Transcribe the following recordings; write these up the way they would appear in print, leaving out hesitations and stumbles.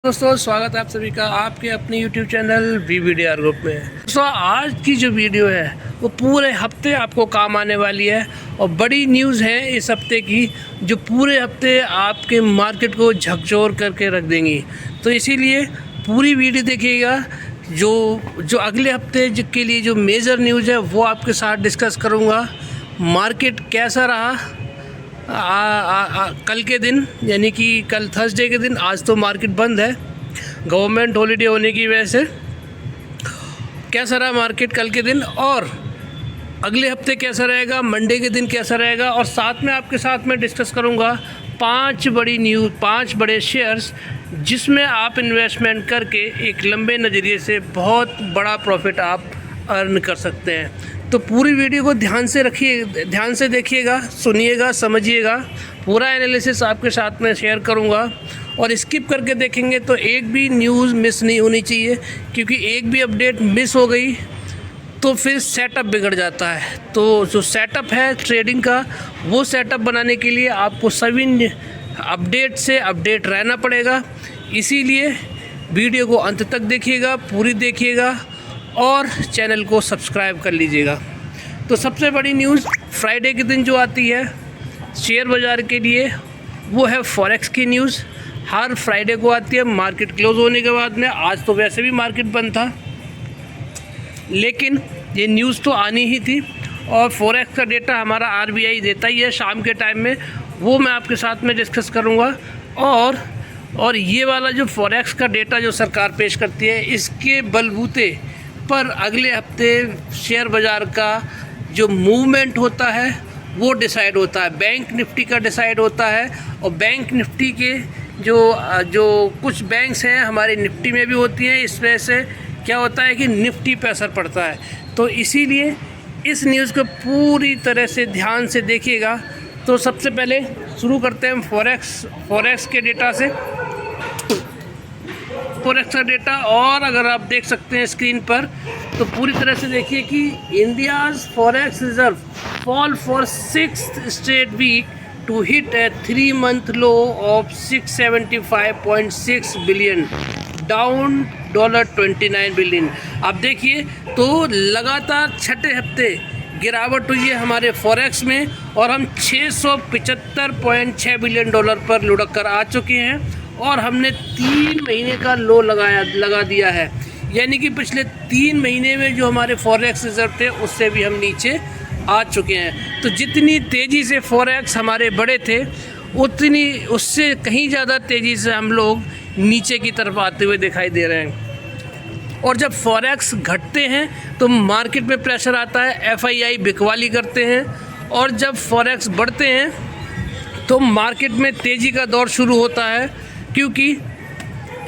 दोस्तों स्वागत है आप सभी का आपके अपने YouTube चैनल VVDR ग्रुप में। दोस्तों आज की जो वीडियो है वो पूरे हफ्ते आपको काम आने वाली है और बड़ी न्यूज़ है इस हफ्ते की जो पूरे हफ्ते आपके मार्केट को झकझोर करके रख देंगी। तो इसीलिए पूरी वीडियो देखिएगा। जो अगले हफ्ते के लिए जो मेजर न्यूज़ है वो आपके साथ डिस्कस करूँगा। मार्केट कैसा रहा कल के दिन, यानी कि कल थर्सडे के दिन। आज तो मार्केट बंद है गवर्नमेंट हॉलीडे होने की वजह से। कैसा रहा मार्केट कल के दिन और अगले हफ्ते कैसा रहेगा, मंडे के दिन कैसा रहेगा, और साथ में आपके साथ में डिस्कस करूंगा 5 बड़े शेयर्स जिसमें आप इन्वेस्टमेंट करके एक लंबे नज़रिए से बहुत बड़ा प्रॉफिट आप अर्न कर सकते हैं। तो पूरी वीडियो को ध्यान से देखिएगा, सुनिएगा, समझिएगा। पूरा एनालिसिस आपके साथ में शेयर करूंगा और स्किप करके देखेंगे तो एक भी न्यूज़ मिस नहीं होनी चाहिए, क्योंकि एक भी अपडेट मिस हो गई तो फिर सेटअप बिगड़ जाता है। तो जो सेटअप है ट्रेडिंग का, वो सेटअप बनाने के लिए आपको सभी अपडेट से अपडेट रहना पड़ेगा। इसीलिए वीडियो को अंत तक देखिएगा, पूरी देखिएगा और चैनल को सब्सक्राइब कर लीजिएगा। तो सबसे बड़ी न्यूज़ फ्राइडे के दिन जो आती है शेयर बाज़ार के लिए वो है फॉरेक्स की न्यूज़। हर फ्राइडे को आती है मार्केट क्लोज होने के बाद में। आज तो वैसे भी मार्केट बंद था, लेकिन ये न्यूज़ तो आनी ही थी। और फॉरेक्स का डेटा हमारा RBI देता ही है शाम के टाइम में, वो मैं आपके साथ में डिस्कस करूँगा। और ये वाला जो फॉरेक्स का डेटा जो सरकार पेश करती है, इसके बलबूते पर अगले हफ्ते शेयर बाज़ार का जो मूवमेंट होता है वो डिसाइड होता है। बैंक निफ्टी का डिसाइड होता है, और बैंक निफ्टी के जो कुछ बैंक्स हैं हमारे निफ्टी में भी होती हैं। इस वजह से क्या होता है कि निफ्टी पे असर पड़ता है। तो इसीलिए इस न्यूज़ को पूरी तरह से ध्यान से देखिएगा। तो सबसे पहले शुरू करते हैं फॉरेक्स के डेटा से। फॉरेक्स का डेटा, और अगर आप देख सकते हैं स्क्रीन पर तो पूरी तरह से देखिए कि India's forex reserve fall for 6th straight week to hit a 3-month low of 675.6 billion, down $29 billion. आप देखिए तो लगातार छठे हफ्ते गिरावट हुई है हमारे फॉरेक्स में, और हम $675.6 बिलियन पर लुढ़क कर आ चुके हैं। और हमने 3 महीने का लो लगा दिया है, यानी कि पिछले 3 महीने में जो हमारे फॉरेक्स रिजर्व थे उससे भी हम नीचे आ चुके हैं। तो जितनी तेज़ी से फॉरेक्स हमारे बढ़े थे उससे कहीं ज़्यादा तेज़ी से हम लोग नीचे की तरफ आते हुए दिखाई दे रहे हैं। और जब फॉरेक्स घटते हैं तो मार्केट में प्रेशर आता है, FII बिकवाली करते हैं, और जब फॉरेक्स बढ़ते हैं तो मार्केट में तेज़ी का दौर शुरू होता है, क्योंकि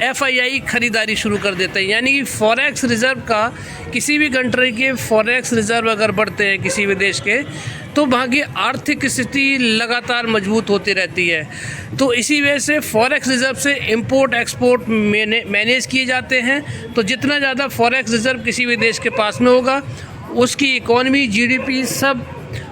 FII ख़रीदारी शुरू कर देते हैं। यानी कि फॉरेक्स रिज़र्व का, किसी भी कंट्री के फॉरेक्स रिज़र्व अगर बढ़ते हैं किसी भी देश के, तो वहाँ की आर्थिक स्थिति लगातार मजबूत होती रहती है। तो इसी वजह से फॉरेक्स रिज़र्व से इंपोर्ट एक्सपोर्ट मैनेज किए जाते हैं। तो जितना ज़्यादा फॉरेक्स रिज़र्व किसी भी देश के पास में होगा, उसकी इकॉनमी, GDP सब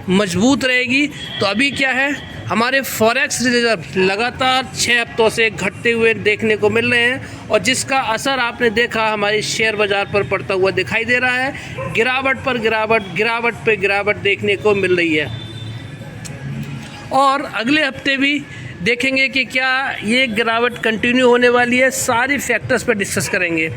मजबूत रहेगी। तो अभी क्या है, हमारे फॉरेक्स रिजर्व लगातार 6 हफ्तों से घटते हुए देखने को मिल रहे हैं, और जिसका असर आपने देखा हमारे शेयर बाज़ार पर पड़ता हुआ दिखाई दे रहा है। गिरावट पर गिरावट देखने को मिल रही है। और अगले हफ्ते भी देखेंगे कि क्या ये गिरावट कंटिन्यू होने वाली है। सारी फैक्टर्स पर डिस्कस करेंगे।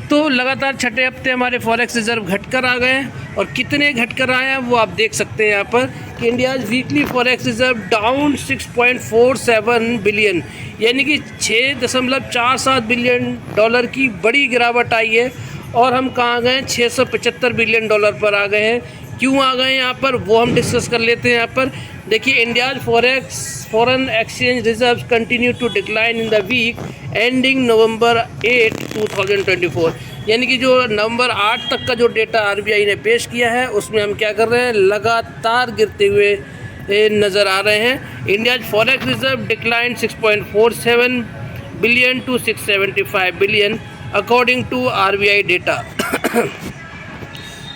तो लगातार छठे हफ्ते हमारे फॉरेक्स रिजर्व घटकर आ गए हैं, और कितने घटकर आए हैं वो आप देख सकते हैं यहाँ पर कि India's weekly forex reserve down 6.47 billion, यानी कि $6.47 बिलियन की बड़ी गिरावट आई है। और हम कहाँ गए, $675 बिलियन पर आ गए हैं। क्यों आ गए यहाँ पर वो हम डिस्कस कर लेते हैं। यहाँ पर देखिए, India's foreign exchange reserve continue to decline in the week ending November 8, 2024, यानी कि जो नवंबर 8 तक का जो डेटा RBI ने पेश किया है उसमें हम क्या कर रहे हैं, लगातार गिरते हुए नज़र आ रहे हैं। India's forex reserve decline 6.47 billion to 675 billion according to RBI data.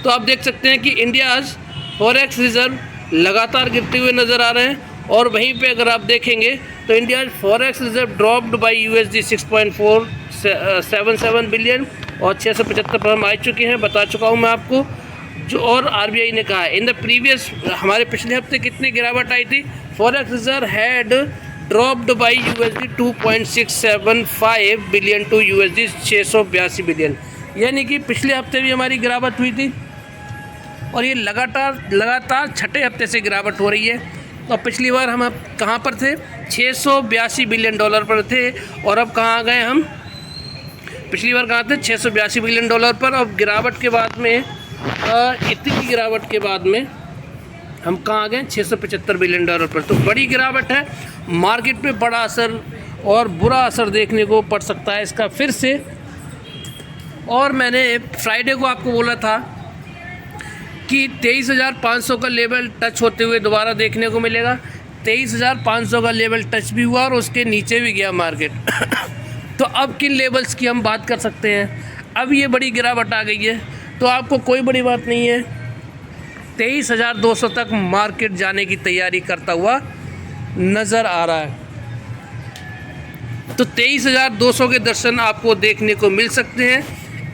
तो आप देख सकते हैं कि इंडियाज़ फॉरेक्स रिजर्व लगातार गिरते हुए नज़र आ रहे हैं। और वहीं पे अगर आप देखेंगे तो India forex reserve dropped by USD 6.77 billion और 675 पर हम आ चुके हैं, बता चुका हूँ मैं आपको। जो और आरबीआई ने कहा इन द प्रीवियस, हमारे पिछले हफ्ते कितनी गिरावट आई थी, forex reserve had dropped by USD 2.675 billion to USD 682 billion, यानी कि पिछले हफ्ते भी हमारी गिरावट हुई थी और ये लगातार छठे हफ्ते से गिरावट हो रही है। तो पिछली बार हम कहाँ पर थे, 682 बिलियन डॉलर पर थे, और अब कहाँ आ गए हम, पिछली बार कहाँ थे, 682 बिलियन डॉलर पर। अब गिरावट के बाद में इतनी गिरावट के बाद में हम कहाँ आ गए, 675 बिलियन डॉलर पर। तो बड़ी गिरावट है, मार्केट पे बड़ा असर और बुरा असर देखने को पड़ सकता है इसका फिर से। और मैंने फ्राइडे को आपको बोला था कि 23,500 का लेवल टच होते हुए दोबारा देखने को मिलेगा। 23,500 का लेवल टच भी हुआ और उसके नीचे भी गया मार्केट। तो अब किन लेवल्स की हम बात कर सकते हैं, अब ये बड़ी गिरावट आ गई है तो आपको कोई बड़ी बात नहीं है, 23,200 तक मार्केट जाने की तैयारी करता हुआ नज़र आ रहा है। तो 23,200 के दर्शन आपको देखने को मिल सकते हैं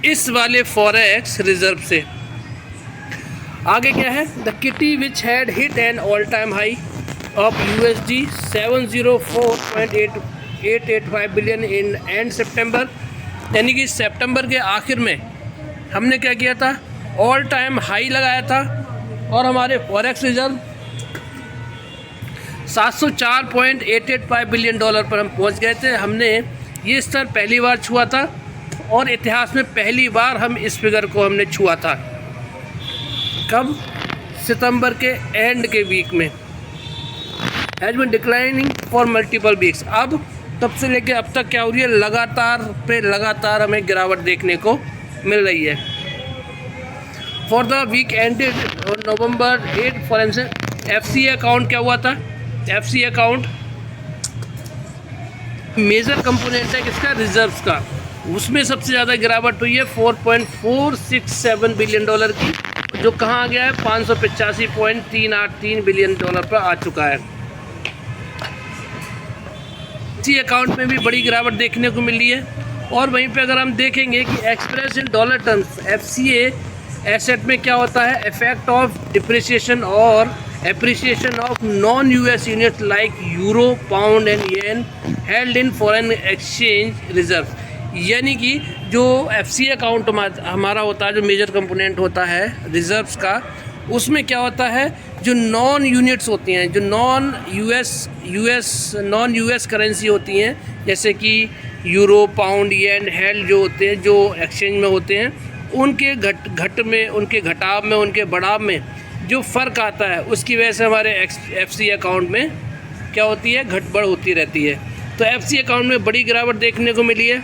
इस वाले फॉरेक्स रिजर्व से। आगे क्या है, the kitty which had hit an all time high of USD 704.885 billion in end September, यानी कि सितंबर के आखिर में हमने क्या किया था, ऑल टाइम हाई लगाया था और हमारे फॉरेक्स रिजर्व 704.885 बिलियन डॉलर पर हम पहुंच गए थे। हमने ये स्तर पहली बार छुआ था और इतिहास में पहली बार हम इस फिगर को हमने छुआ था। कब, सितंबर के एंड के वीक में। Has been declining for multiple weeks, अब तब से लेकर अब तक क्या हो रही है, लगातार हमें गिरावट देखने को मिल रही है। For the week ended November 8 for instance, FCA account क्या हुआ था, FCA अकाउंट मेजर कंपोनेंट है किसका, रिजर्व्स का, उसमें सबसे ज़्यादा गिरावट हुई है 4.467 बिलियन डॉलर की, जो कहाँ आ गया है, 585.383 बिलियन डॉलर पर आ चुका है। इसी अकाउंट में भी बड़ी गिरावट देखने को मिली है। और वहीं पे अगर हम देखेंगे कि express in dollar terms FCA asset में क्या होता है, इफेक्ट ऑफ डिप्रिसिएशन और appreciation of non US units like euro, pound and yen held in foreign exchange reserve, यानी कि जो FCA अकाउंट हमारा होता है, जो मेजर कंपोनेंट होता है रिजर्व्स का, उसमें क्या होता है, जो नॉन यूनिट्स होती हैं, जो नॉन US करेंसी होती हैं, जैसे कि यूरो, पाउंड, येन, हेल्ड जो होते हैं, जो एक्सचेंज में होते हैं, उनके घट में, उनके घटाव में, उनके बढ़ाव में जो फ़र्क आता है, उसकी वजह से हमारे FCA अकाउंट में क्या होती है, घटबढ़ होती रहती है। तो FCA अकाउंट में बड़ी गिरावट देखने को मिली है।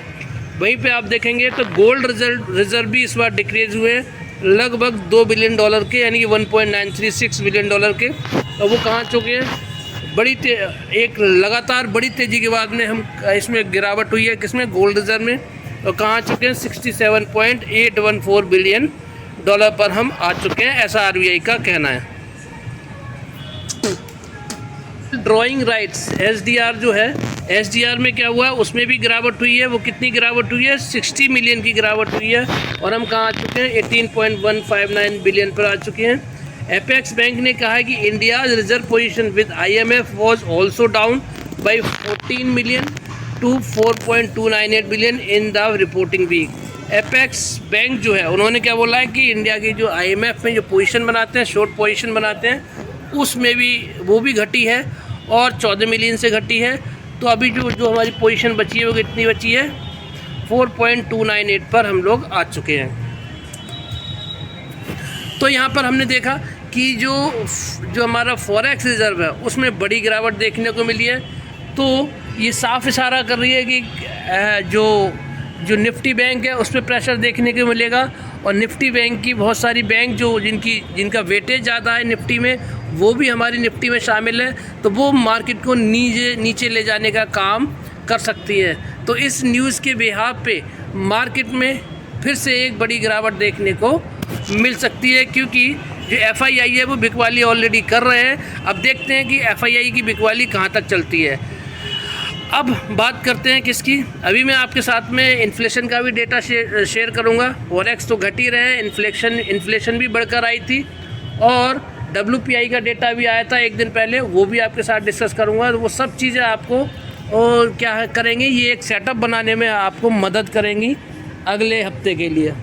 वहीं पे आप देखेंगे तो गोल्ड रिजर्व भी इस बार डिक्रीज़ हुए हैं, लगभग 2 बिलियन डॉलर के, यानी कि 1.936 बिलियन डॉलर के। और वो कहाँ चुके हैं, एक लगातार बड़ी तेज़ी के बाद में हम इसमें गिरावट हुई है, किसमें, गोल्ड रिजर्व में, और कहाँ चुके हैं, 67.814 बिलियन डॉलर पर हम आ चुके हैं, ऐसा RBI का कहना है। ड्रॉइंग राइट्स SDR जो है, SDR में क्या हुआ है, उसमें भी गिरावट हुई है। वो कितनी गिरावट हुई है, 60 मिलियन की गिरावट हुई है, और हम कहाँ आ चुके हैं, 18.159 बिलियन पर आ चुके हैं। एपेक्स बैंक ने कहा है कि India's reserve position with IMF was also down by 14 million to 4.298 billion in the reporting week. Apex bank जो है, उन्होंने क्या बोला है कि इंडिया की जो IMF में जो पोजीशन बनाते हैं, शॉर्ट पोजीशन बनाते हैं, उसमें भी वो भी घटी है और 14 मिलियन से घटी है। तो अभी जो हमारी पोजीशन बची है वो कितनी बची है, 4.298 पर हम लोग आ चुके हैं। तो यहाँ पर हमने देखा कि जो हमारा फॉरेक्स रिजर्व है उसमें बड़ी गिरावट देखने को मिली है। तो ये साफ इशारा कर रही है कि जो निफ्टी बैंक है उस पर प्रेशर देखने को मिलेगा, और निफ्टी बैंक की बहुत सारी बैंक जिनका वेटेज ज़्यादा है निफ्टी में, वो भी हमारी निफ्टी में शामिल है, तो वो मार्केट को नीचे ले जाने का काम कर सकती है। तो इस न्यूज़ के बिहाफ पे मार्केट में फिर से एक बड़ी गिरावट देखने को मिल सकती है, क्योंकि जो FII है वो बिकवाली ऑलरेडी कर रहे हैं। अब देखते हैं कि FII की बिकवाली कहाँ तक चलती है। अब बात करते हैं किसकी। अभी मैं आपके साथ में इन्फ्लेशन का भी डेटा शेयर करूंगा। फॉरेक्स तो घट ही रहे हैं, इन्फ्लेशन भी बढ़कर आई थी, और WPI का डेटा भी आया था एक दिन पहले, वो भी आपके साथ डिस्कस करूंगा। तो वो सब चीज़ें आपको और क्या करेंगी, ये एक सेटअप बनाने में आपको मदद करेंगी अगले हफ्ते के लिए।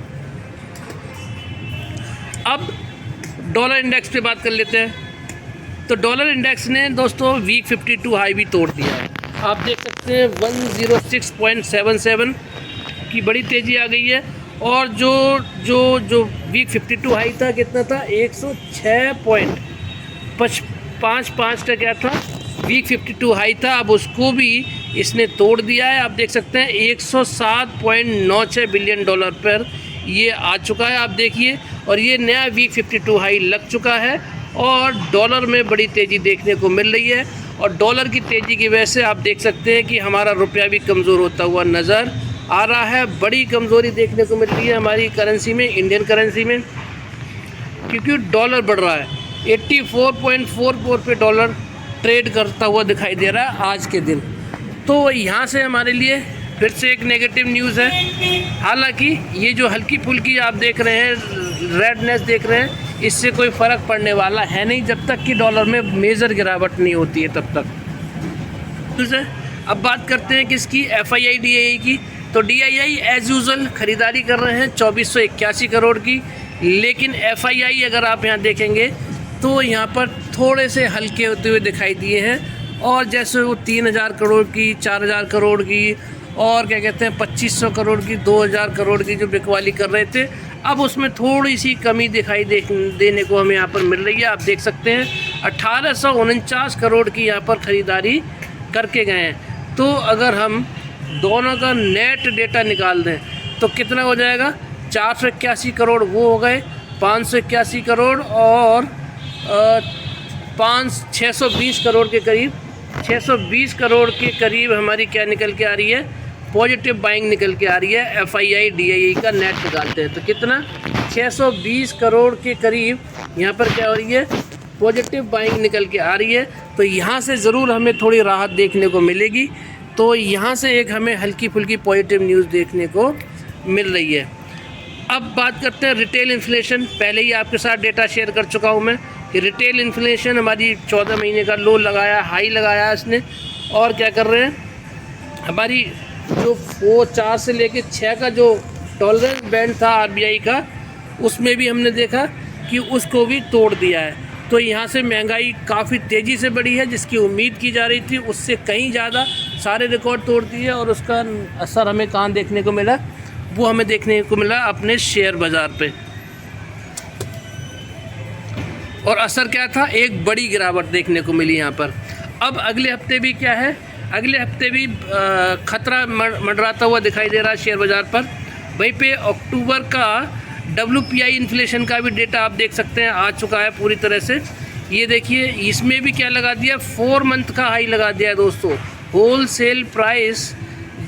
अब डॉलर इंडेक्स पे बात कर लेते हैं। तो डॉलर इंडेक्स ने दोस्तों वीक 52 हाई भी तोड़ दिया है। आप देख सकते हैं 106.77 की बड़ी तेज़ी आ गई है, और जो वीक 52 हाई था कितना था, 106.55 का क्या था, वीक 52 हाई था। अब उसको भी इसने तोड़ दिया है। आप देख सकते हैं 107.96 बिलियन डॉलर पर ये आ चुका है, आप देखिए, और ये नया वीक 52 हाई लग चुका है, और डॉलर में बड़ी तेज़ी देखने को मिल रही है। और डॉलर की तेज़ी की वजह से आप देख सकते हैं कि हमारा रुपया भी कमज़ोर होता हुआ नज़र आ रहा है। बड़ी कमज़ोरी देखने को मिल रही है हमारी करेंसी में, इंडियन करेंसी में, क्योंकि डॉलर बढ़ रहा है। 84.44 पे डॉलर ट्रेड करता हुआ दिखाई दे रहा है आज के दिन। तो यहाँ से हमारे लिए फिर से एक नेगेटिव न्यूज़ है। हालांकि ये जो हल्की फुल्की आप देख रहे हैं, रेडनेस देख रहे हैं, इससे कोई फ़र्क पड़ने वाला है नहीं जब तक कि डॉलर में मेजर गिरावट नहीं होती है तब तक। दूसरा, अब बात करते हैं किसकी, FII DII की। तो DII एज़ यूज़ुअल ख़रीदारी कर रहे हैं 2481 करोड़ की, लेकिन FII अगर आप यहाँ देखेंगे तो यहाँ पर थोड़े से हल्के होते हुए दिखाई दिए हैं। और जैसे वो 3000 करोड़ की, 4000 करोड़ की, और क्या कहते हैं 2500 करोड़ की, 2000 करोड़ की जो बिकवाली कर रहे थे, अब उसमें थोड़ी सी कमी दिखाई देने को हमें यहाँ पर मिल रही है। आप देख सकते हैं 1849 करोड़ की यहाँ पर ख़रीदारी करके गए हैं। तो अगर हम दोनों का नेट डेटा निकाल दें तो कितना हो जाएगा, 481 करोड़ वो हो गए, 581 करोड़ और 620 करोड़ के करीब, 620 करोड़ के करीब हमारी क्या निकल के आ रही है, पॉजिटिव बाइंग निकल के आ रही है। FII DII का नेट निकालते हैं तो कितना, 620 करोड़ के करीब यहाँ पर क्या हो रही है, पॉजिटिव बाइंग निकल के आ रही है। तो यहाँ से ज़रूर हमें थोड़ी राहत देखने को मिलेगी। तो यहाँ से एक हमें हल्की फुल्की पॉजिटिव न्यूज़ देखने को मिल रही है। अब बात करते हैं रिटेल इन्फ्लेशन। पहले ही आपके साथ डेटा शेयर कर चुका हूँ मैं कि रिटेल इन्फ्लेशन हमारी 14 महीने का लो लगाया, हाई लगाया इसने। और क्या कर रहे हैं, हमारी जो 4 से लेकर 6 का जो टॉलरेंस बैंड था RBI का, उसमें भी हमने देखा कि उसको भी तोड़ दिया है। तो यहाँ से महंगाई काफ़ी तेज़ी से बढ़ी है, जिसकी उम्मीद की जा रही थी उससे कहीं ज़्यादा सारे रिकॉर्ड तोड़ दिए। और उसका असर हमें कहाँ देखने को मिला, वो हमें देखने को मिला अपने शेयर बाज़ार पे। और असर क्या था, एक बड़ी गिरावट देखने को मिली यहाँ पर। अब अगले हफ्ते भी क्या है, अगले हफ्ते भी खतरा मंडराता हुआ दिखाई दे रहा है शेयर बाज़ार पर। वहीं पे अक्टूबर का WPI इन्फ्लेशन का भी डेटा आप देख सकते हैं आ चुका है पूरी तरह से। ये देखिए, इसमें भी क्या लगा दिया, 4 मंथ का हाई लगा दिया है दोस्तों। होल सेल प्राइस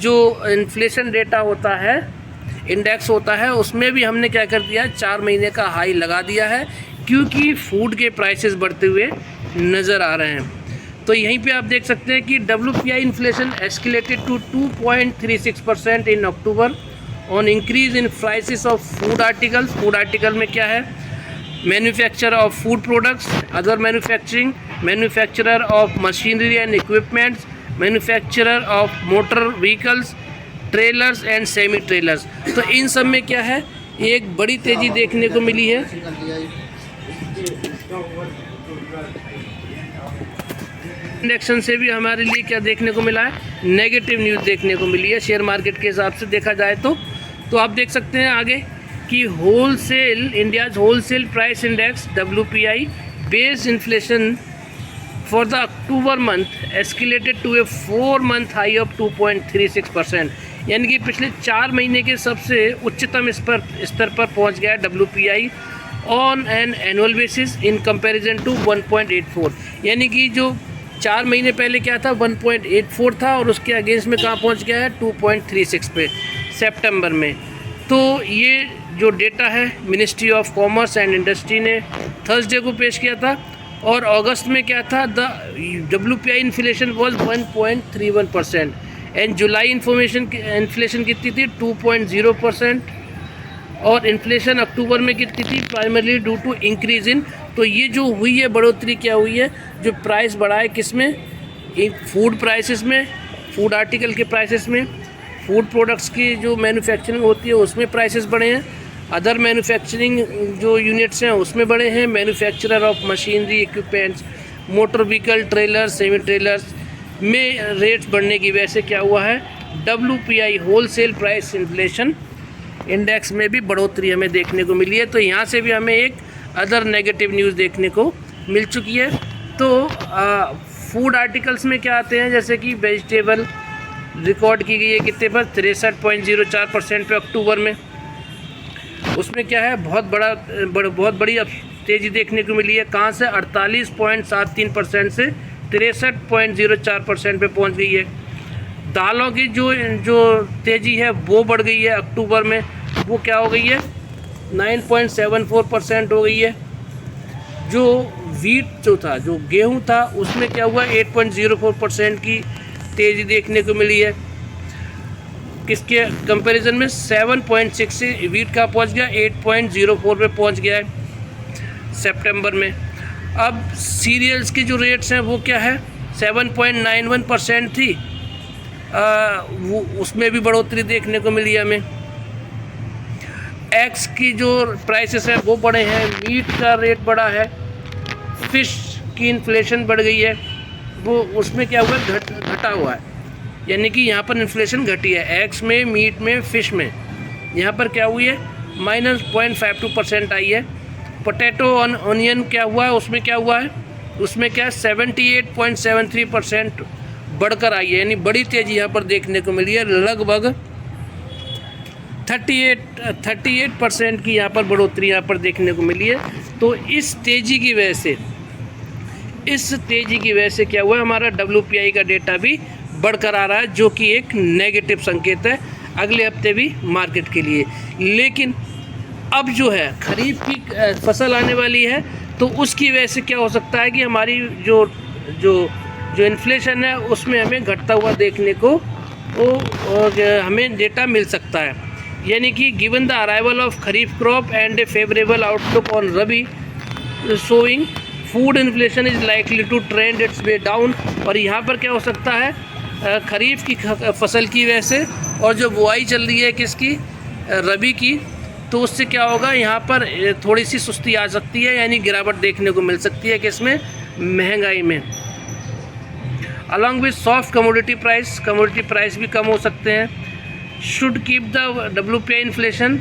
जो इन्फ्लेशन डेटा होता है, इंडेक्स होता है, उसमें भी हमने क्या कर दिया, 4 महीने का हाई लगा दिया है, क्योंकि फूड के प्राइसेस बढ़ते हुए नज़र आ रहे हैं। तो यहीं पे आप देख सकते हैं कि WPI inflation escalated to 2.36% in October on increase in prices of food articles. Food article में क्या है, manufacture of food products, other manufacturing, manufacturer of machinery and equipments, manufacturer of motor vehicles, trailers and semi trailers. तो इन सब में क्या है, एक बड़ी तेज़ी देखने को मिली है। इंडेक्शन से भी हमारे लिए क्या देखने को मिला है, नेगेटिव न्यूज़ देखने को मिली है शेयर मार्केट के हिसाब से देखा जाए तो आप देख सकते हैं आगे कि wholesale, India's wholesale price index WPI based inflation for the October month escalated to a 4 month high of 2.36%, यानी कि पिछले 4 महीने के सबसे उच्चतम स्तर पर पहुंच गया WPI on an annual basis in comparison to 1.84, यानी कि जो 4 महीने पहले क्या था, 1.84 था, और उसके अगेंस्ट में कहाँ पहुंच गया है, 2.36 पे सितंबर में। तो ये जो डेटा है ministry of commerce and industry ने थर्सडे को पेश किया था, और अगस्त में क्या था, the WPI inflation was 1.31% and July inflation कितनी थी 2.0%, और इन्फ्लेशन अक्टूबर में कितनी थी, primarily due to increase in. तो ये जो हुई है बढ़ोतरी क्या हुई है, जो प्राइस बढ़ा है किस में, फूड प्राइसेस में, फूड आर्टिकल के प्राइसेस में, फूड प्रोडक्ट्स की जो मैन्युफैक्चरिंग होती है उसमें प्राइसेस बढ़े हैं, अदर मैन्युफैक्चरिंग जो यूनिट्स हैं उसमें बढ़े हैं, manufacturer of machinery equipments, motor vehicle, trailers, semi trailers में रेट्स बढ़ने की वजह से क्या हुआ है, WPI wholesale price inflation index में भी बढ़ोतरी हमें देखने को मिली है। तो यहाँ से भी हमें एक अदर नेगेटिव न्यूज़ देखने को मिल चुकी है। तो फूड आर्टिकल्स में क्या आते हैं, जैसे कि वेजिटेबल रिकॉर्ड की गई है कितने पर, 63.04% पे अक्टूबर में। उसमें क्या है, बहुत बड़ी अब तेज़ी देखने को मिली है। कहाँ से, 48.73% से 63.04% पे पहुंच गई है। दालों की जो तेज़ी है वो बढ़ गई है अक्टूबर में, वो क्या हो गई है, 9.74% हो गई है। जो वीट जो था, जो गेहूं था, उसमें क्या हुआ, 8.04% की तेज़ी देखने को मिली है। किसके कंपैरिजन में 7.6 से वीट का पहुंच गया 8.04 पे पहुंच गया है सितंबर में। अब सीरियल्स की जो रेट्स हैं वो क्या है, 7.91% थी, वो उसमें भी बढ़ोतरी देखने को मिली है हमें। एग्स की जो प्राइसेस है वो बढ़े हैं, मीट का रेट बढ़ा है, फिश की इन्फ्लेशन बढ़ गई है, वो उसमें क्या हुआ, घटा हुआ है, यानी कि यहाँ पर इन्फ्लेशन घटी है। एग्स में, मीट में, फ़िश में यहाँ पर क्या हुई है, -0.52% आई है। पोटैटो ऑनियन क्या हुआ है, उसमें क्या हुआ है, उसमें क्या है 78.73% बढ़कर आई है, यानी बड़ी तेज़ी यहाँ पर देखने को मिली है। लगभग 38% की यहाँ पर बढ़ोतरी यहाँ पर देखने को मिली है। तो इस तेज़ी की वजह से क्या हुआ, हमारा WPI का डेटा भी बढ़कर आ रहा है, जो कि एक नेगेटिव संकेत है अगले हफ्ते भी मार्केट के लिए। लेकिन अब जो है खरीफ की फसल आने वाली है, तो उसकी वजह से क्या हो सकता है कि हमारी जो इन्फ्लेशन है उसमें हमें घटता हुआ देखने को हमें डेटा मिल सकता है। यानी कि given the arrival of kharif crop and a favourable outlook on rabi showing food inflation is likely to trend its way down. और यहाँ पर क्या हो सकता है, खरीफ की फसल की वजह से और जो बुआई चल रही है किसकी, रबी की, तो उससे क्या होगा, यहाँ पर थोड़ी सी सुस्ती आ सकती है, यानी गिरावट देखने को मिल सकती है किसमें, महंगाई में। Along with soft commodity price भी कम हो सकते हैं। Should keep the WPI inflation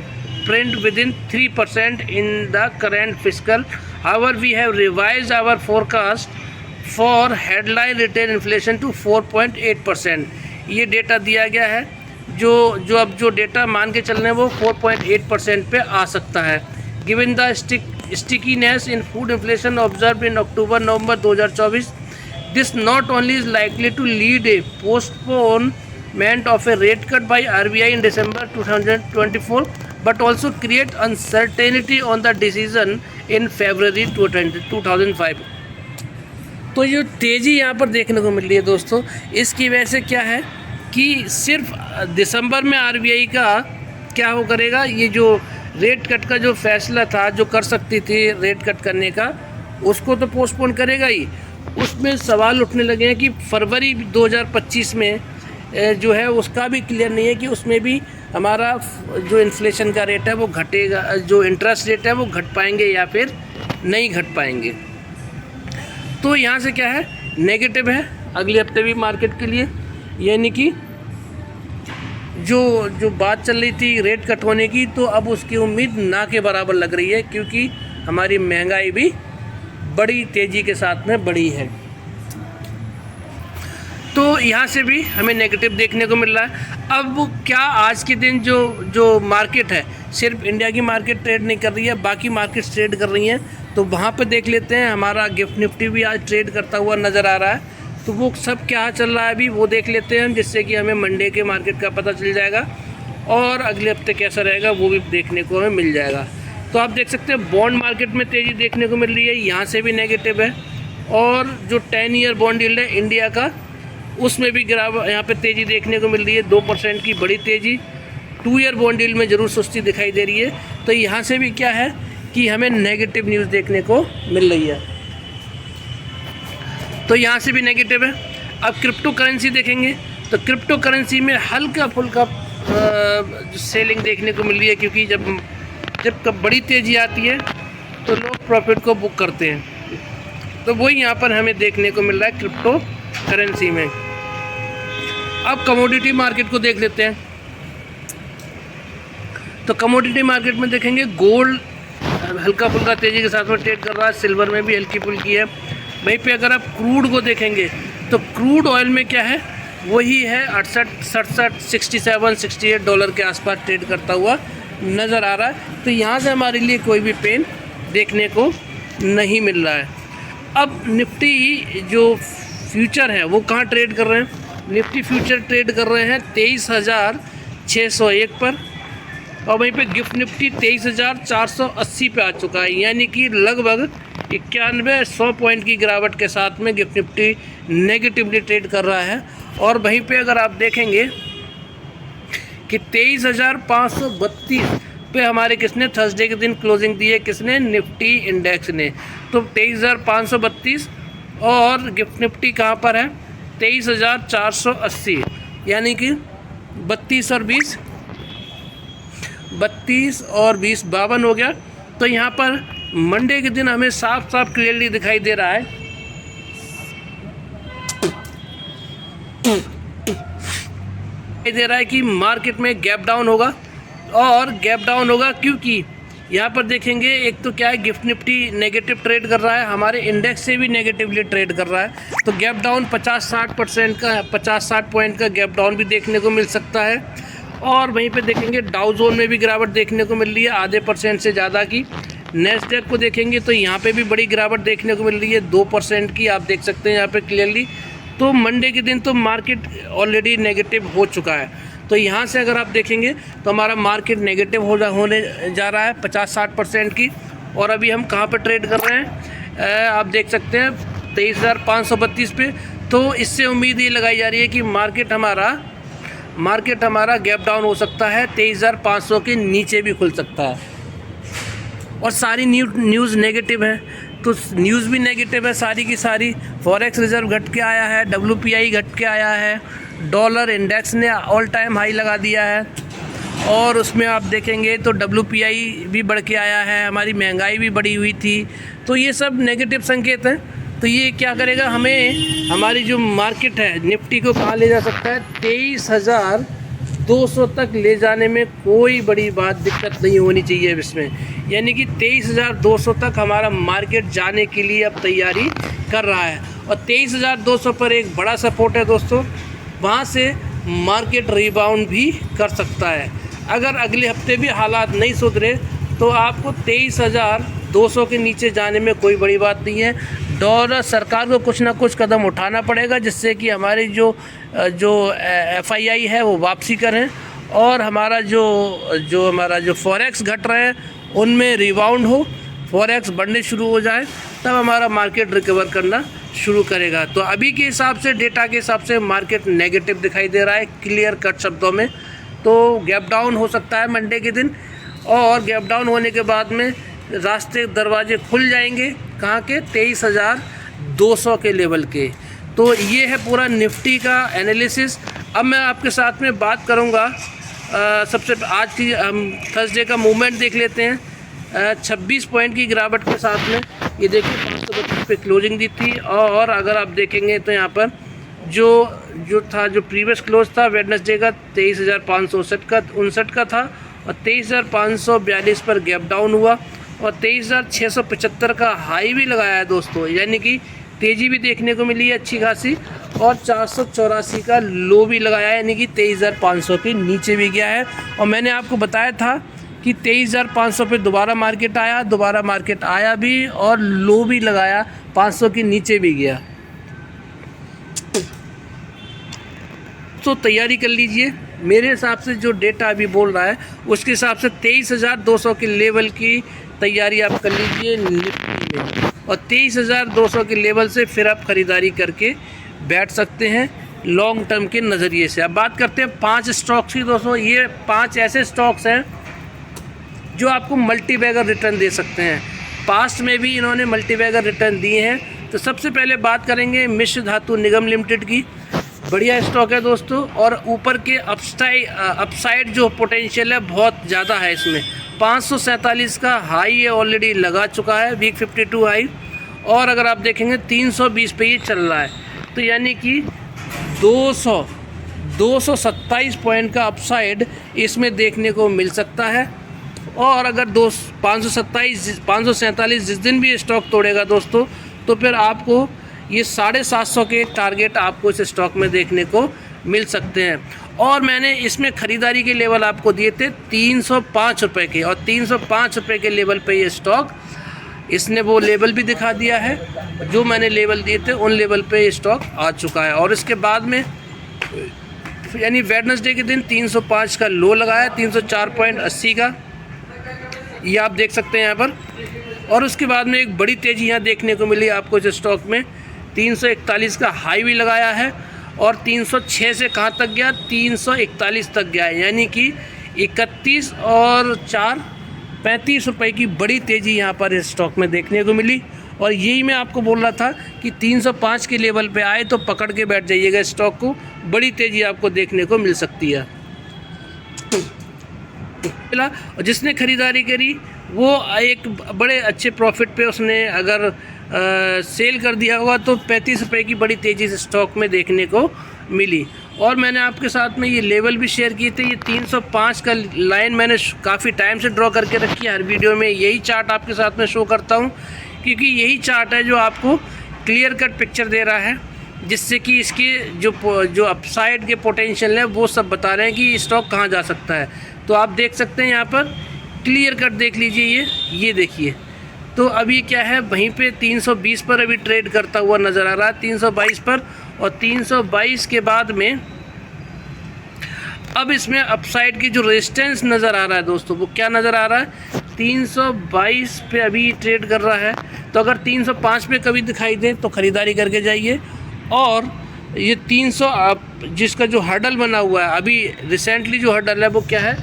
trend within 3% in the current fiscal. However we have revised our forecast for headline retail inflation to 4.8%। ये डेटा दिया गया है, जो डेटा मान के चल रहे हैं वो 4.8% पे आ सकता है। Given the stickiness in food inflation observe in October November 2024, this not only is likely to lead a postponement of a rate cut by RBI in December 2024, but also create uncertainty on the decision in February 2005। तो ये तेज़ी यहाँ पर देखने को मिल रही है दोस्तों, इसकी वजह से क्या है कि सिर्फ दिसंबर में RBI का क्या हो करेगा, ये जो रेट कट का जो फैसला था, जो कर सकती थी रेट कट करने का, उसको तो पोस्टपोन करेगा ही। उसमें सवाल उठने लगे हैं कि फरवरी 2025 में जो है उसका भी क्लियर नहीं है कि उसमें भी हमारा जो इन्फ्लेशन का रेट है वो घटेगा, जो इंटरेस्ट रेट है वो घट पाएंगे या फिर नहीं घट पाएंगे। तो यहाँ से क्या है, नेगेटिव है अगले हफ्ते भी मार्केट के लिए। यानी कि जो बात चल रही थी रेट कट होने की, तो अब उसकी उम्मीद ना के बराबर लग रही है, क्योंकि हमारी महंगाई भी बड़ी तेज़ी के साथ में बढ़ी है। तो यहाँ से भी हमें नेगेटिव देखने को मिल रहा है। अब क्या आज के दिन जो मार्केट है, सिर्फ इंडिया की मार्केट ट्रेड नहीं कर रही है, बाकी मार्केट्स ट्रेड कर रही हैं। तो वहाँ पे देख लेते हैं, हमारा गिफ्ट निफ्टी भी आज ट्रेड करता हुआ नज़र आ रहा है। तो वो सब क्या चल रहा है अभी वो देख लेते हैं, जिससे कि हमें मंडे के मार्केट का पता चल जाएगा और अगले हफ्ते कैसा रहेगा वो भी देखने को हमें मिल जाएगा। तो आप देख सकते हैं बॉन्ड मार्केट में तेज़ी देखने को मिल रही है, यहाँ से भी नेगेटिव है। और जो 10 ईयर बॉन्ड यील्ड है इंडिया का, उसमें भी गिरावट यहाँ पे तेज़ी देखने को मिल रही है, 2% की बड़ी तेज़ी। 2 ईयर बॉन्ड यील्ड में ज़रूर सुस्ती दिखाई दे रही है। तो यहाँ से भी क्या है कि हमें नेगेटिव न्यूज़ देखने को मिल रही है, तो यहाँ से भी नेगेटिव है। अब क्रिप्टो करेंसी देखेंगे तो क्रिप्टो करेंसी में हल्का फुल्का सेलिंग देखने को मिल रही है, क्योंकि जब बड़ी तेज़ी आती है तो लोग प्रॉफिट को बुक करते हैं। तो वही यहाँ पर हमें देखने को मिल रहा है क्रिप्टो करेंसी में। अब कमोडिटी मार्केट को देख लेते हैं। तो कमोडिटी मार्केट में देखेंगे गोल्ड हल्का फुल्का तेज़ी के साथ में ट्रेड कर रहा है, सिल्वर में भी हल्की फुल्की है। वहीं पे अगर आप क्रूड को देखेंगे तो क्रूड ऑयल में क्या है, वही है 68, 67, 68 डॉलर के आसपास ट्रेड करता हुआ नज़र आ रहा है। तो यहाँ से हमारे लिए कोई भी पेन देखने को नहीं मिल रहा है। अब निफ्टी जो फ्यूचर है वो कहाँ ट्रेड कर रहे हैं? निफ्टी फ्यूचर ट्रेड कर रहे हैं 23,601 पर, और वहीं पे गिफ्ट निफ्टी 23,480 पे आ चुका है, यानी कि लगभग 91-100 पॉइंट की गिरावट के साथ में गिफ्ट निफ्टी नेगेटिवली ट्रेड कर रहा है। और वहीं पे अगर आप देखेंगे कि 23,532 पे हमारे किसने थर्सडे के दिन क्लोजिंग दी है, किसने? निफ्टी इंडेक्स ने। तो 23,532 और गिफ्ट निफ्टी कहाँ पर है? 23,480, यानी कि 32 और 20 52 हो गया। तो यहाँ पर मंडे के दिन हमें साफ साफ क्लियरली दिखाई दे रहा है कि मार्केट में गैप डाउन होगा, और गैप डाउन होगा क्योंकि यहाँ पर देखेंगे एक तो क्या है, गिफ्ट निफ्टी नेगेटिव ट्रेड कर रहा है, हमारे इंडेक्स से भी नेगेटिवली ट्रेड कर रहा है। तो गैप डाउन 50-60% का 50-60 पॉइंट का गैप डाउन भी देखने को मिल सकता है। और वहीं पे देखेंगे डाउ जोन में भी गिरावट देखने को मिल रही है आधे % से ज़्यादा की। नेस्डेक को देखेंगे तो यहाँ पे भी बड़ी गिरावट देखने को मिल रही है 2% की, आप देख सकते हैं यहाँ पे क्लियरली। तो मंडे के दिन तो मार्केट ऑलरेडी नेगेटिव हो चुका है। तो यहाँ से अगर आप देखेंगे तो हमारा मार्केट नेगेटिव होने जा रहा है 50-60% की। और अभी हम कहाँ पर ट्रेड कर रहे हैं, आप देख सकते हैं 23,532 पे। तो इससे उम्मीद ये लगाई जा रही है कि मार्केट हमारा गैप डाउन हो सकता है, 23,500 के नीचे भी खुल सकता है। और सारी न्यूज़ नेगेटिव है, तो न्यूज़ भी नेगेटिव है सारी की सारी। फॉरेक्स रिजर्व घट के आया है, WPI घट के आया है, डॉलर इंडेक्स ने ऑल टाइम हाई लगा दिया है, और उसमें आप देखेंगे तो WPI भी बढ़ के आया है, हमारी महंगाई भी बढ़ी हुई थी। तो ये सब नेगेटिव संकेत हैं। तो ये क्या करेगा, हमें हमारी जो मार्केट है निफ्टी को कहाँ ले जा सकता है? 23,200 तक ले जाने में कोई बड़ी दिक्कत नहीं होनी चाहिए इसमें, यानी कि 23,200 तक हमारा मार्केट जाने के लिए अब तैयारी कर रहा है। और 23,200 पर एक बड़ा सपोर्ट है दोस्तों, वहाँ से मार्केट रिबाउंड भी कर सकता है। अगर अगले हफ्ते भी हालात नहीं सुधरे तो आपको 23,200 के नीचे जाने में कोई बड़ी बात नहीं है। डॉलर सरकार को कुछ ना कुछ कदम उठाना पड़ेगा जिससे कि हमारी जो FII है वो वापसी करें, और हमारा जो फॉरेक्स घट रहे हैं उनमें रिबाउंड हो, फॉरेक्स बढ़ने शुरू हो जाए, तब हमारा मार्केट रिकवर करना शुरू करेगा। तो अभी के हिसाब से, डेटा के हिसाब से मार्केट नेगेटिव दिखाई दे रहा है क्लियर कट शब्दों में। तो गैप डाउन हो सकता है मंडे के दिन, और गैप डाउन होने के बाद में रास्ते दरवाजे खुल जाएंगे कहाँ के? 23,200 के लेवल के। तो ये है पूरा निफ्टी का एनालिसिस। अब मैं आपके साथ में बात करूँगा सबसे आज की हम थर्सडे का मूवमेंट देख लेते हैं। 26 पॉइंट की गिरावट के साथ में ये देखिए 532 पे क्लोजिंग दी थी, और अगर आप देखेंगे तो यहाँ पर जो प्रीवियस क्लोज था वेडनेसडे का 23,559 का था, और 23,542 पर गैप डाउन हुआ, और 23,675 का हाई भी लगाया है दोस्तों, यानी कि तेज़ी भी देखने को मिली है अच्छी खासी, और 484 का लो भी लगाया है, यानी कि 23,500 के नीचे भी गया है। और मैंने आपको बताया था कि 23,500 पे दोबारा मार्केट आया भी, और लो भी लगाया, 500 के नीचे भी गया। तो तैयारी कर लीजिए, मेरे हिसाब से जो डेटा अभी बोल रहा है उसके हिसाब से 23,200 के लेवल की तैयारी आप कर लीजिए निफ्टी में। और 23,200 के लेवल से फिर आप ख़रीदारी करके बैठ सकते हैं लॉन्ग टर्म के नज़रिए से। अब बात करते हैं 5 स्टॉक्स की दोस्तों। ये 5 ऐसे स्टॉक्स हैं जो आपको मल्टी बैगर रिटर्न दे सकते हैं। पास्ट में भी इन्होंने मल्टी बैगर रिटर्न दिए हैं। तो सबसे पहले बात करेंगे मिश्र धातु निगम लिमिटेड की। बढ़िया स्टॉक है दोस्तों, और ऊपर के अपसाइड जो पोटेंशियल है बहुत ज़्यादा है इसमें। 547 का हाई ये ऑलरेडी लगा चुका है, वीक 52 हाई, और अगर आप देखेंगे 320 पे ये चल रहा है। तो यानी कि 227 पॉइंट का अपसाइड इसमें देखने को मिल सकता है। और अगर 547 जिस दिन भी स्टॉक तोड़ेगा दोस्तों, तो फिर आपको ये 750 के टारगेट आपको इस स्टॉक में देखने को मिल सकते हैं। और मैंने इसमें ख़रीदारी के लेवल आपको दिए थे 305 रुपये के, और 305 रुपये के लेवल पे ये स्टॉक, इसने वो लेवल भी दिखा दिया है जो मैंने लेवल दिए थे, उन लेवल पे ये स्टॉक आ चुका है। और इसके बाद में यानी वेडनेसडे के दिन 305 का लो लगाया, 304.80 का, ये आप देख सकते हैं यहाँ पर। और उसके बाद में एक बड़ी तेज़ी यहाँ देखने को मिली आपको इस स्टॉक में। 341 का हाई भी लगाया है, और 306 से कहाँ तक गया, 341 तक गया है। यानी कि 31 और 4 35 रुपये की बड़ी तेज़ी यहाँ पर इस स्टॉक में देखने को मिली। और यही मैं आपको बोल रहा था कि 305 के लेवल पे आए तो पकड़ के बैठ जाइएगा स्टॉक को, बड़ी तेज़ी आपको देखने को मिल सकती है। और जिसने ख़रीदारी करी वो एक बड़े अच्छे प्रॉफिट पे उसने अगर सेल कर दिया होगा, तो 35 रुपये की बड़ी तेज़ी से स्टॉक में देखने को मिली। और मैंने आपके साथ में ये लेवल भी शेयर किए थे। ये 305 का लाइन मैंने काफ़ी टाइम से ड्रॉ करके रखी है। हर वीडियो में यही चार्ट आपके साथ में शो करता हूँ, क्योंकि यही चार्ट है जो आपको क्लियर कट पिक्चर दे रहा है, जिससे कि इसकी जो अपसाइड के पोटेंशियल है वो सब बता रहे हैं कि स्टॉक कहाँ जा सकता है। तो आप देख सकते हैं यहाँ पर क्लियर कट देख लीजिए, ये देखिए। तो अभी क्या है, वहीं पे 320 पर अभी ट्रेड करता हुआ नज़र आ रहा है, 322 पर। और 322 के बाद में अब इसमें अपसाइड की जो रेजिस्टेंस नज़र आ रहा है दोस्तों, वो क्या नज़र आ रहा है, 322 पे अभी ट्रेड कर रहा है। तो अगर 305 पे कभी दिखाई दे तो ख़रीदारी करके जाइए। और ये 300 जिसका जो हर्डल बना हुआ है, अभी रिसेंटली जो हर्डल है वो क्या है,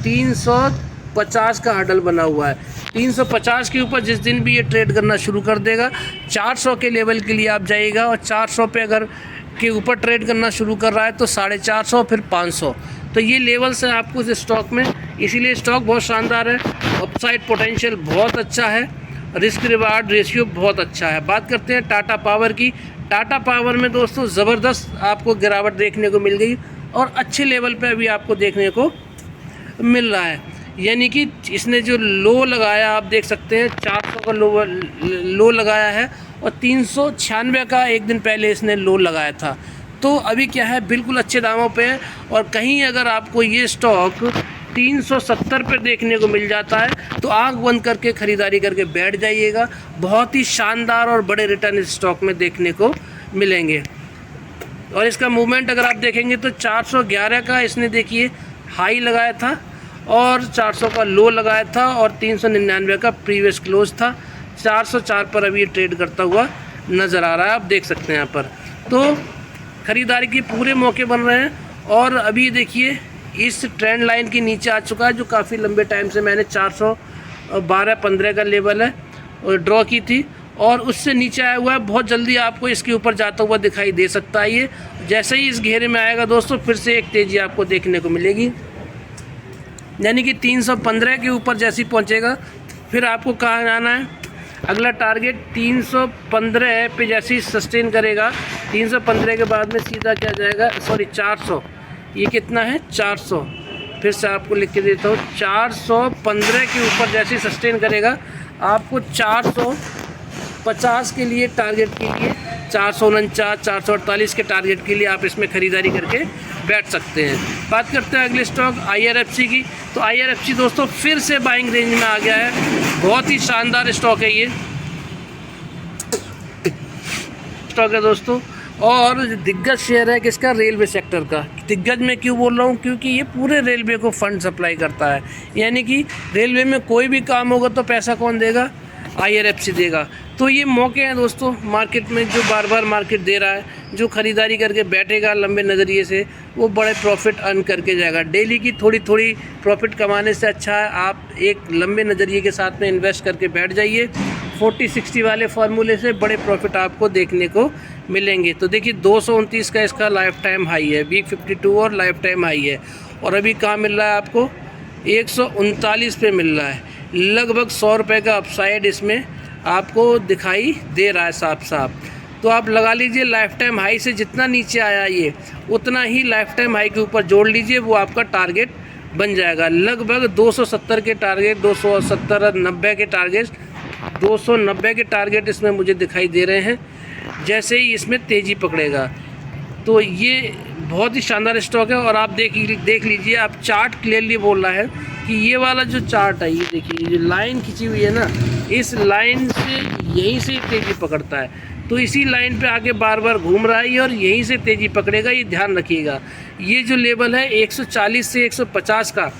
350 का हर्डल बना हुआ है। 350 के ऊपर जिस दिन भी ये ट्रेड करना शुरू कर देगा, 400 के लेवल के लिए आप जाइएगा। और 400 पे अगर के ऊपर ट्रेड करना शुरू कर रहा है तो 450, फिर 500। तो ये लेवल्स हैं आपको इस स्टॉक में, इसीलिए स्टॉक बहुत शानदार है। अपसाइड पोटेंशियल बहुत अच्छा है, रिस्क रिवार्ड रेशियो बहुत अच्छा है। बात करते हैं टाटा पावर की। टाटा पावर में दोस्तों ज़बरदस्त आपको गिरावट देखने को मिल गई, और अच्छे लेवल पे अभी आपको देखने को मिल रहा है। यानी कि इसने जो लो लगाया आप देख सकते हैं, 400 का लो लगाया है, और 396 का एक दिन पहले इसने लो लगाया था। तो अभी क्या है, बिल्कुल अच्छे दामों पे है। और कहीं अगर आपको ये स्टॉक 370 पे देखने को मिल जाता है तो आंख बंद करके ख़रीदारी करके बैठ जाइएगा। बहुत ही शानदार और बड़े रिटर्न इस स्टॉक में देखने को मिलेंगे। और इसका मूवमेंट अगर आप देखेंगे तो 411 का इसने देखिए हाई लगाया था, और 400 का लो लगाया था, और 399 का प्रीवियस क्लोज था। 404 पर अभी ये ट्रेड करता हुआ नज़र आ रहा है, आप देख सकते हैं यहाँ पर। तो ख़रीदारी के पूरे मौके बन रहे हैं। और अभी देखिए इस ट्रेंड लाइन के नीचे आ चुका है, जो काफ़ी लंबे टाइम से मैंने 412.15 का लेवल है और ड्रॉ की थी, और उससे नीचे आया हुआ है। बहुत जल्दी आपको इसके ऊपर जाता हुआ दिखाई दे सकता है। ये जैसे ही इस घेरे में आएगा दोस्तों, फिर से एक तेज़ी आपको देखने को मिलेगी। यानी कि 315 के ऊपर जैसे ही पहुँचेगा, फिर आपको कहाँ जाना है, अगला टारगेट 315 पे जैसे ही सस्टेन करेगा, 315 के बाद में सीधा क्या जाएगा, सॉरी 400, ये कितना है 400, फिर से आपको लिख के देता हूँ, 415 के ऊपर जैसे ही सस्टेन करेगा, आपको 450 के लिए टारगेट के लिए, 449 448 के टारगेट के लिए आप इसमें ख़रीदारी करके बैठ सकते हैं। बात करते हैं अगले स्टॉक IRFC की। तो IRFC दोस्तों फिर से बाइंग रेंज में आ गया है, बहुत ही शानदार स्टॉक है ये स्टॉक है दोस्तों। और दिग्गज शेयर है किसका, रेलवे सेक्टर का। दिग्गज में क्यों बोल रहा हूँ, क्योंकि ये पूरे रेलवे को फंड सप्लाई करता है। यानी कि रेलवे में कोई भी काम होगा तो पैसा कौन देगा, IRFC देगा। तो ये मौके हैं दोस्तों मार्केट में, जो बार बार मार्केट दे रहा है, जो ख़रीदारी करके बैठेगा लंबे नज़रिए से वो बड़े प्रॉफिट अर्न करके जाएगा। डेली की थोड़ी थोड़ी प्रॉफिट कमाने से अच्छा है आप एक लंबे नज़रिए के साथ में इन्वेस्ट करके बैठ जाइए। 40-60 वाले फार्मूले से बड़े प्रॉफिट आपको देखने को मिलेंगे। तो देखिए 229 का इसका लाइफ टाइम हाई है, वीक 52 और लाइफ टाइम हाई है। और अभी कहाँ मिल रहा है आपको, 139 पे मिल रहा है। लगभग 100 रुपये का अपसाइड इसमें आपको दिखाई दे रहा है साफ साफ। तो आप लगा लीजिए लाइफ टाइम हाई से जितना नीचे आया ये उतना ही लाइफ टाइम हाई के ऊपर जोड़ लीजिए, वो आपका टारगेट बन जाएगा। लगभग 270 के टारगेट, 270-90 के टारगेट, 290 के टारगेट इसमें मुझे दिखाई दे रहे हैं जैसे ही इसमें तेज़ी पकड़ेगा। तो ये बहुत ही शानदार स्टॉक है। और आप देख लीजिए, आप चार्ट क्लियरली बोल रहा है कि ये वाला जो चार्ट है, ये देखिए जो लाइन खिंची हुई है ना, इस लाइन से यहीं से तेज़ी पकड़ता है। तो इसी लाइन पे आके बार बार घूम रहा है और यहीं से तेज़ी पकड़ेगा, ये ध्यान रखिएगा। ये जो लेवल है 140 से 150 का,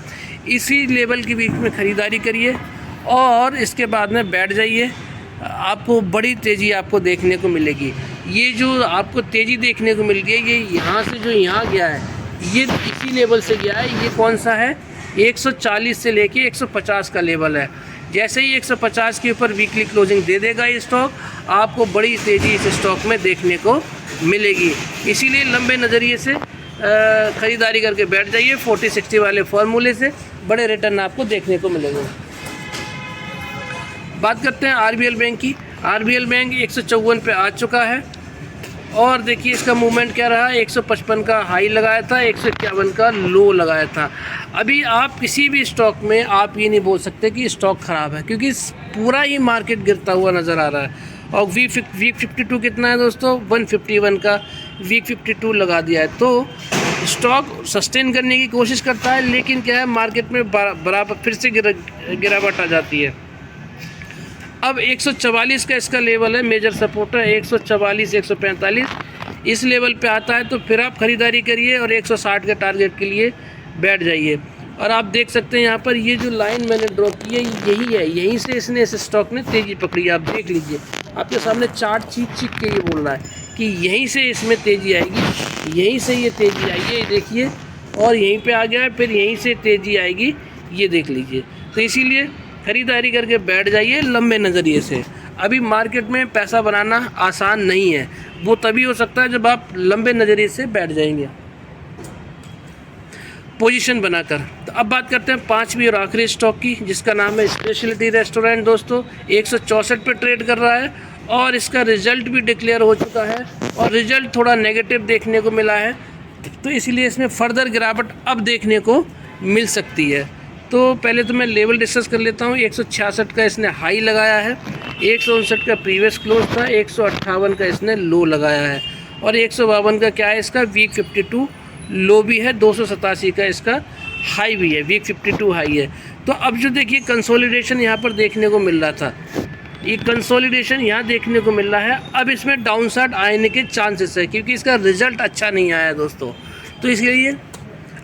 इसी लेवल के बीच में ख़रीदारी करिए और इसके बाद में बैठ जाइए, आपको बड़ी तेज़ी आपको देखने को मिलेगी। ये जो आपको तेज़ी देखने को मिल रही है, ये यहाँ से जो यहाँ गया है, ये इसी लेवल से गया है। ये कौन सा है, 140 से लेके 150 का लेवल है। जैसे ही 150 के ऊपर वीकली क्लोजिंग दे देगा ये स्टॉक, आपको बड़ी तेज़ी इस स्टॉक में देखने को मिलेगी। इसीलिए लंबे नज़रिए से ख़रीदारी करके बैठ जाइए। 40-60 वाले फार्मूले से बड़े रिटर्न आपको देखने को मिलेंगे। बात करते हैं RBL बैंक की। RBL बैंक 154 पे आ चुका है और देखिए इसका मूवमेंट क्या रहा, 155 का हाई लगाया था, 151 का लो लगाया था। अभी आप किसी भी स्टॉक में आप ये नहीं बोल सकते कि स्टॉक ख़राब है, क्योंकि पूरा ही मार्केट गिरता हुआ नज़र आ रहा है। और वीक 52 कितना है दोस्तों, 151 का वीक 52 लगा दिया है। तो स्टॉक सस्टेन करने की कोशिश करता है, लेकिन क्या है मार्केट में बराबर फिर से गिरावट आ जाती है। अब 144 का इसका लेवल है, मेजर सपोर्ट है 144-145। इस लेवल पे आता है तो फिर आप ख़रीदारी करिए और 160 के टारगेट के लिए बैठ जाइए। और आप देख सकते हैं यहाँ पर ये जो लाइन मैंने ड्रॉ की है यही है, यहीं से इसने इस स्टॉक ने तेज़ी पकड़ी है। आप देख लीजिए, आपके सामने चार्ट चीख के ये बोल रहा है कि यहीं से इसमें तेज़ी आएगी, यहीं से ये तेज़ी आई है, देखिए, और यहीं पे आ गया है, फिर यहीं से तेज़ी आएगी, ये देख लीजिए। तो इसीलिए ख़रीदारी करके बैठ जाइए लंबे नज़रिए से। अभी मार्केट में पैसा बनाना आसान नहीं है, वो तभी हो सकता है जब आप लंबे नज़रिए से बैठ जाएंगे पोजीशन बनाकर। तो अब बात करते हैं 5वीं और आखिरी स्टॉक की, जिसका नाम है स्पेशलिटी रेस्टोरेंट। दोस्तों 164 पे ट्रेड कर रहा है और इसका रिज़ल्ट भी डिक्लेयर हो चुका है और रिज़ल्ट थोड़ा नेगेटिव देखने को मिला है, तो इसीलिए इसमें फर्दर गिरावट अब देखने को मिल सकती है। तो पहले तो मैं लेवल डिस्कस कर लेता हूँ। 166 का इसने हाई लगाया है, 159 का प्रीवियस क्लोज था, 158 का इसने लो लगाया है और 152 का क्या है इसका वीक 52 लो भी है, 287 का इसका हाई भी है, वीक 52 हाई है। तो अब जो देखिए कंसोलिडेशन यहाँ पर देखने को मिल रहा था, ये कंसोलिडेशन यहाँ देखने को मिल रहा है। अब इसमें डाउनसाइड आने के चांसेस है, क्योंकि इसका रिज़ल्ट अच्छा नहीं आया दोस्तों। तो इसलिए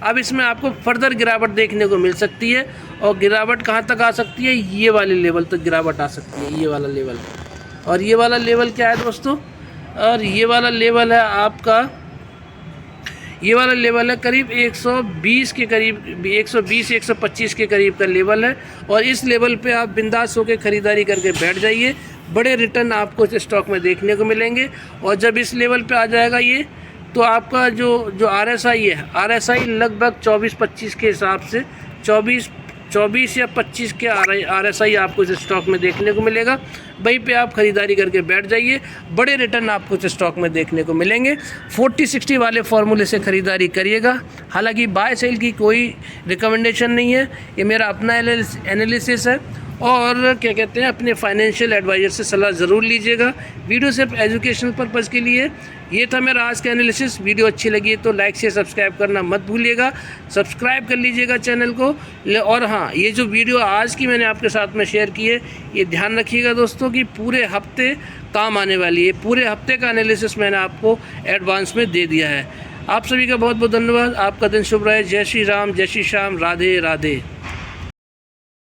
अब इसमें आपको फर्दर गिरावट देखने को मिल सकती है। और गिरावट कहाँ तक आ सकती है, ये वाले लेवल तक गिरावट आ सकती है, ये वाला लेवल। और ये वाला लेवल क्या है दोस्तों, और ये वाला लेवल है आपका, ये वाला लेवल है करीब 120 के करीब, 120-125 के करीब का लेवल है। और इस लेवल पे आप बिंदास होकर ख़रीदारी करके बैठ जाइए, बड़े रिटर्न आपको इस स्टॉक में देखने को मिलेंगे। और जब इस लेवल पे आ जाएगा ये, तो आपका जो RSI है, RSI लगभग 24-25 के हिसाब से 24 या 25 के RSI आपको इस स्टॉक में देखने को मिलेगा। वहीं पे आप ख़रीदारी करके बैठ जाइए, बड़े रिटर्न आपको इस स्टॉक में देखने को मिलेंगे। 40-60 वाले फार्मूले से ख़रीदारी करिएगा। हालांकि बाय सेल की कोई रिकमेंडेशन नहीं है, ये मेरा अपना एनालिसिस है। और क्या कहते हैं, अपने फाइनेंशियल एडवाइज़र से सलाह ज़रूर लीजिएगा। वीडियो सिर्फ एजुकेशनल पर्पज़ के लिए। ये था मेरा आज का एनालिसिस। वीडियो अच्छी लगी तो लाइक से सब्सक्राइब करना मत भूलिएगा, सब्सक्राइब कर लीजिएगा चैनल को। और हाँ, ये जो वीडियो आज की मैंने आपके साथ में शेयर की है, ये ध्यान रखिएगा दोस्तों कि पूरे हफ्ते काम आने वाली है। पूरे हफ्ते का एनालिसिस मैंने आपको एडवांस में दे दिया है। आप सभी का बहुत बहुत धन्यवाद। आपका दिन शुभ रहे। जय श्री राम, जय श्री श्याम, राधे राधे।